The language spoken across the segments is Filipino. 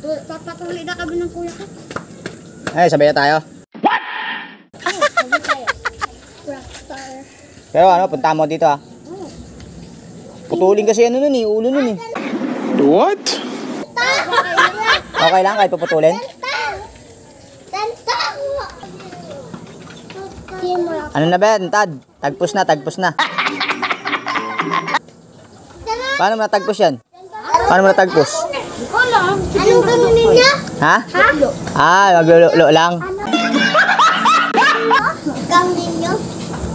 Papatuloy na kami ng kuya ko. Ay, sabay na tayo. What? Sabay tayo. Rockstar. Pero ano, punta mo dito ah. Putulin kasi ano nun eh, ulo nun eh. What? Okay lang kahit paputulin? Ano na ba yan, Tad? Tagpos na, tagpos na. Paano mo natagpos yan? Paano mo natagpos? Anong ganunin niya? Ha? Ah, maglulo lang. Gang ninyo?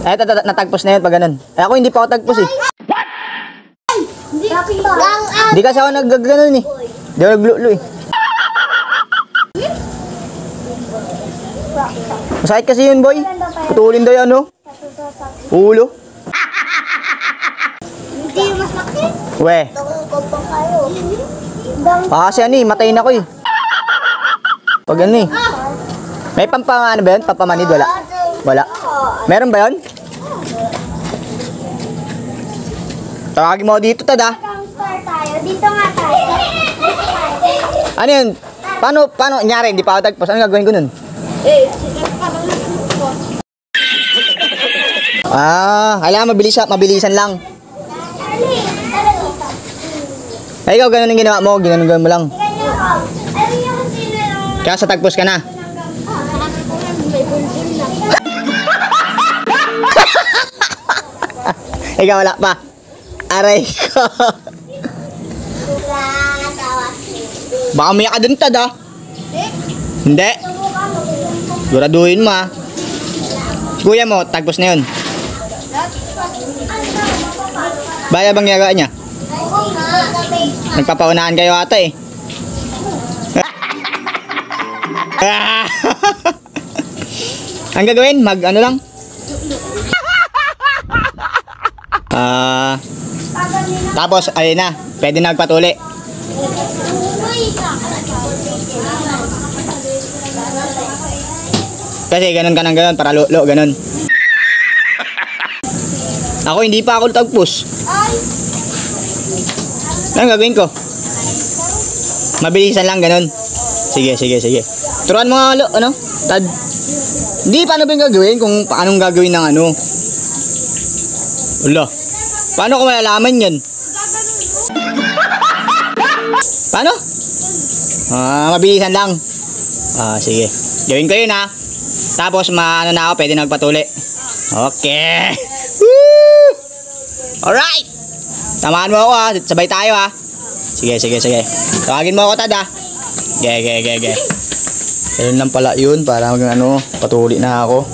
Eh, natagpos na yun pag ganun. Eh, ako hindi pa ako tagpos eh. Gang Hindi kasi ako naggaganon eh. Hindi ako naglulo eh. Masakit kasi yun, boy. Putulin daw yan, no? Ulo. Hindi masakit. We. Tungkol kayo. Kasi ano eh, matayin ako eh. Pag ano eh. May pampamano ba yun? Pampamanid? Wala. Wala. Meron ba yun? Tawagin mo dito, Tad ah. Star tayo. Dito nga tayo. Ano yun? Paano nyari? Hindi pa ako tagpos. Ano gagawin ko nun? Kailangan mabilisan lang. Ay, ikaw ganun yung ginawa mo. Ganun mo lang. Kaya sa tagpos ka na. Ikaw wala pa. Aray ko. Baka umiyak ka dun, Tad ah. Hindi. Guraduhin mo ah. Kuya mo, tagpos na yun. Baya bang ginagawa niya? Nagpapaunahan kayo ata eh. Ang gagawin? Ano lang? Tapos, ayun na. Pwede na magpatuli. Kasi ganun ka ng ganun, para lulo, ganun. Ako, hindi pa ako tagpos. Anong gagawin ko? Mabilisan lang, ganun. Sige. Turuan mo nga, ano? Tad. Hindi, paano ba yung gagawin? Kung paanong gagawin ng ano? Wala. Paano ko malalaman yan? Paano? Mabilisan lang. Sige. Gawin ko yun ha. Tapos ano na ako, pwede na magpatuli. Okay. Woo! Alright. Samahan mo ako ha. Sabay tayo ha. Sige. Tawagin mo ako, Tad ha. Ge. Ganun lang pala yun. Para patuli na ako.